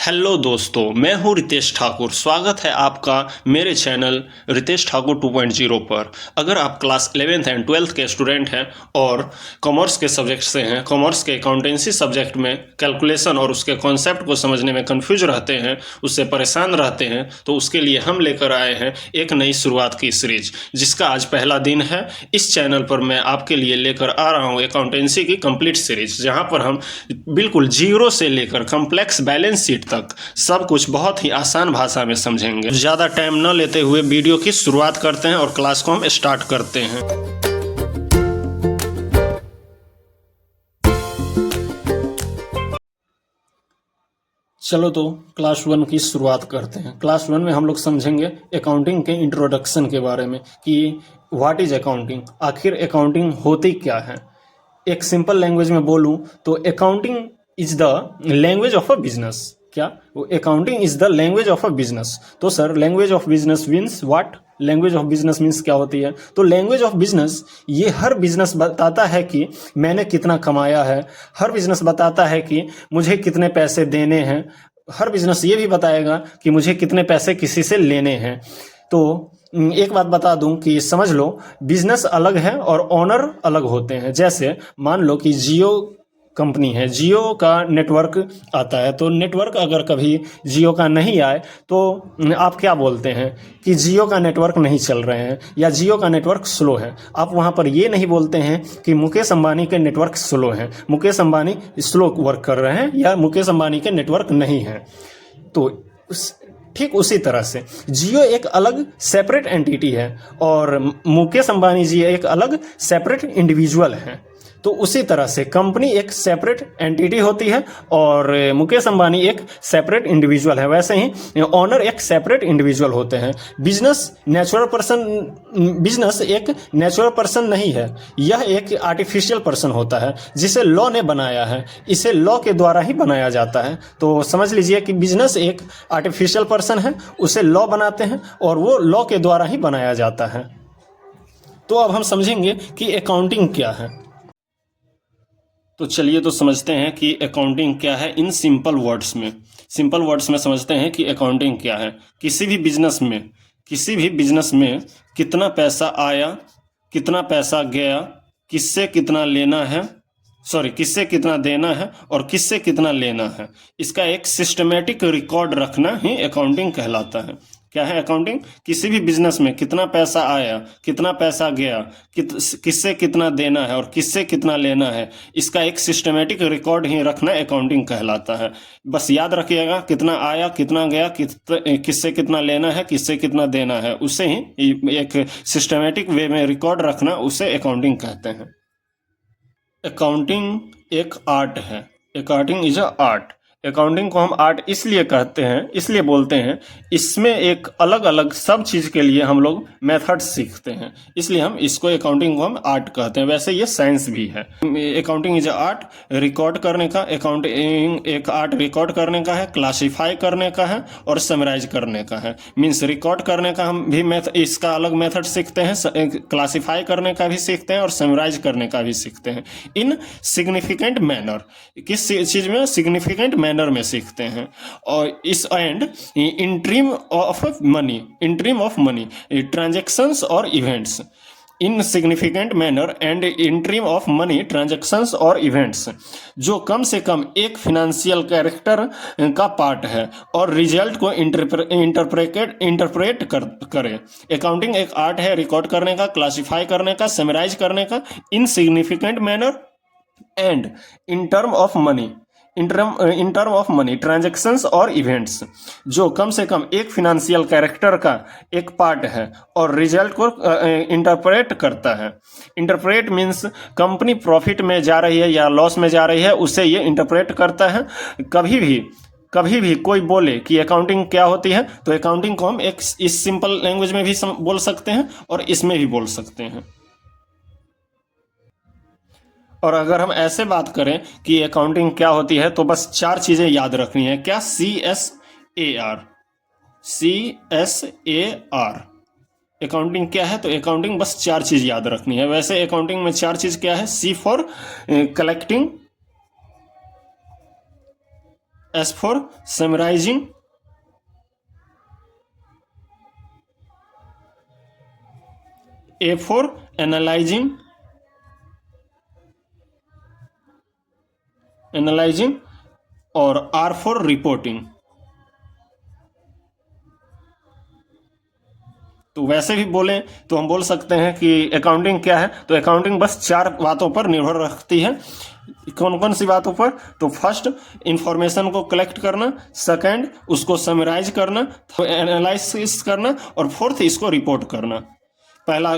Hello दोस्तों, मैं हूं रितेश ठाकुर। स्वागत है आपका मेरे चैनल रितेश ठाकुर 2.0 पर। अगर आप क्लास 11th एंड 12th के स्टूडेंट हैं और कॉमर्स के सब्जेक्ट से हैं, कॉमर्स के अकाउंटेंसी सब्जेक्ट में कैलकुलेशन और उसके कॉन्सेप्ट को समझने में कंफ्यूज रहते हैं, उससे परेशान रहते हैं, तो उसके लिए हम लेकर आए हैं एक नई शुरुआत की सीरीज, जिसका आज पहला दिन है। इस चैनल पर मैं आपके लिए लेकर आ रहा हूँ अकाउंटेंसी की कंप्लीट सीरीज, जहाँ पर हम बिल्कुल जीरो से लेकर कॉम्प्लेक्स बैलेंस शीट तक सब कुछ बहुत ही आसान भाषा में समझेंगे। ज़्यादा टाइम न लेते हुए वीडियो की शुरुआत करते हैं और क्लास को हम स्टार्ट करते हैं। चलो तो क्लास 1 की शुरुआत करते हैं। क्लास 1 में हम लोग समझेंगे अकाउंटिंग के इंट्रोडक्शन के बारे में कि व्हाट इज अकाउंटिंग, आखिर अकाउंटिंग होती क्या है। एक सिंपल लैंग्वेज में बोलूं तो accounting is the language of a business. क्या accounting is the language of a business. तो sir language of business means what, language of business means क्या होती है। तो लैंग्वेज ऑफ बिजनेस ये हर बिजनेस बताता है कि मैंने कितना कमाया है, हर बिजनेस बताता है कि मुझे कितने पैसे देने हैं, हर बिजनेस ये भी बताएगा कि मुझे कितने पैसे किसी से लेने हैं। तो एक बात बता दूं कि समझ लो बिजनेस अलग है और ओनर अलग होते हैं। जैसे मान लो कि जियो कंपनी है, जियो का नेटवर्क आता है, तो नेटवर्क अगर कभी जियो का नहीं आए तो आप क्या बोलते हैं कि जियो का नेटवर्क नहीं चल रहे हैं या जियो का नेटवर्क स्लो है। आप वहाँ पर ये नहीं बोलते हैं कि मुकेश अंबानी के नेटवर्क स्लो है, मुकेश अंबानी स्लो वर्क कर रहे हैं या मुकेश अंबानी के नेटवर्क नहीं है। तो ठीक उसी तरह से जियो एक अलग सेपरेट एंटिटी है और मुकेश अंबानी जी एक अलग सेपरेट इंडिविजुअल हैं। तो उसी तरह से कंपनी एक सेपरेट एंटिटी होती है और मुकेश अंबानी एक सेपरेट इंडिविजुअल है। वैसे ही ओनर एक सेपरेट इंडिविजुअल होते हैं। बिजनेस एक नेचुरल पर्सन नहीं है, यह एक आर्टिफिशियल पर्सन होता है जिसे लॉ ने बनाया है। इसे लॉ के द्वारा ही बनाया जाता है। तो समझ लीजिए कि बिजनेस एक आर्टिफिशियल पर्सन है, उसे लॉ बनाते हैं और वो लॉ के द्वारा ही बनाया जाता है। तो अब हम समझेंगे कि अकाउंटिंग क्या है। तो चलिए तो समझते हैं कि अकाउंटिंग क्या है इन सिंपल वर्ड्स में। सिंपल वर्ड्स में समझते हैं कि अकाउंटिंग क्या है। किसी भी बिजनेस में कितना पैसा आया, कितना पैसा गया, किससे कितना लेना है, किससे कितना देना है और किससे कितना लेना है, इसका एक सिस्टमेटिक रिकॉर्ड रखना ही अकाउंटिंग कहलाता है। क्या है अकाउंटिंग? किसी भी बिजनेस में कितना पैसा आया, कितना पैसा गया, किससे कितना देना है और किससे कितना लेना है, इसका एक सिस्टमेटिक रिकॉर्ड ही रखना अकाउंटिंग कहलाता है। बस याद रखिएगा, कितना आया, कितना गया, किससे कितना लेना है, किससे कितना देना है, उसे ही एक सिस्टमेटिक वे में रिकॉर्ड रखना, उसे अकाउंटिंग कहते हैं। अकाउंटिंग एक आर्ट है। Accounting is a art. Accounting को हम आर्ट इसलिए कहते हैं, इसलिए बोलते हैं, इसमें एक अलग अलग सब चीज़ के लिए हम लोग मेथड्स सीखते हैं, इसलिए हम इसको अकाउंटिंग को हम आर्ट कहते हैं। वैसे ये साइंस भी है। Accounting is a art, record करने का। अकाउंटिंग एक आर्ट रिकॉर्ड करने का है, क्लासीफाई करने का है और समराइज करने का है। मीन्स रिकॉर्ड करने का हम भी इसका अलग मेथड सीखते हैं, क्लासीफाई करने का भी सीखते हैं और समराइज करने का भी सीखते हैं इन सिग्निफिकेंट मैनर। किस चीज़ में? सिग्निफिकेंट मैनर में सीखते हैं। और इस and in terms of money transactions और events, in significant manner and in terms of money transactions और इवेंट्स, जो कम से कम एक फिनेंशियल कैरेक्टर का पार्ट है और रिजल्ट को इंटरप्रेट करे। अकाउंटिंग एक आर्ट है रिकॉर्ड करने का, क्लासिफाई करने का, समराइज करने का इन significant manner and in term of money transactions और इवेंट्स, जो कम से कम एक फिनेंशियल कैरेक्टर का एक पार्ट है और रिजल्ट को इंटरप्रेट करता है। इंटरप्रेट मीन्स कंपनी प्रॉफिट में जा रही है या लॉस में जा रही है, उसे ये इंटरप्रेट करता है। कभी भी कोई बोले कि अकाउंटिंग क्या होती है, तो अकाउंटिंग को हम एक इस सिंपल लैंग्वेज में भी बोल सकते हैं और इसमें भी बोल सकते हैं। और अगर हम ऐसे बात करें कि अकाउंटिंग क्या होती है, तो बस 4 चीज़ें याद रखनी है। क्या? CSAR। अकाउंटिंग क्या है? तो अकाउंटिंग बस 4 चीज़ याद रखनी है। वैसे अकाउंटिंग में 4 चीज़ क्या है? C for collecting, S for summarising, A for analysing, और आर फॉर रिपोर्टिंग। तो वैसे भी बोलें तो हम बोल सकते हैं कि अकाउंटिंग क्या है, तो अकाउंटिंग बस 4 बातों पर निर्भर रखती है। कौन कौन सी बातों पर? तो फर्स्ट, इंफॉर्मेशन को कलेक्ट करना, सेकंड, उसको समराइज करना, एनालिसिस करना, और फोर्थ, इसको रिपोर्ट करना। पहला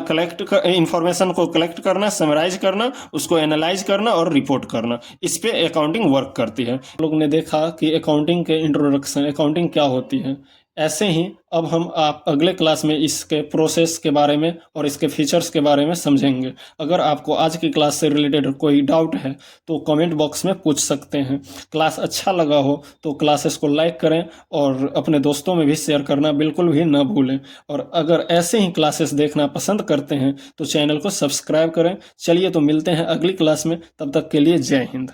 इंफॉर्मेशन को कलेक्ट करना, समराइज करना, उसको एनालाइज करना और रिपोर्ट करना, इस पे अकाउंटिंग वर्क करती है। लोग ने देखा कि अकाउंटिंग के इंट्रोडक्शन, अकाउंटिंग क्या होती है। ऐसे ही अब हम आप अगले क्लास में इसके प्रोसेस के बारे में और इसके फीचर्स के बारे में समझेंगे। अगर आपको आज की क्लास से रिलेटेड कोई डाउट है तो कमेंट बॉक्स में पूछ सकते हैं। क्लास अच्छा लगा हो तो क्लासेस को लाइक करें और अपने दोस्तों में भी शेयर करना बिल्कुल भी ना भूलें। और अगर ऐसे ही क्लासेस देखना पसंद करते हैं तो चैनल को सब्सक्राइब करें। चलिए तो मिलते हैं अगली क्लास में, तब तक के लिए जय हिंद।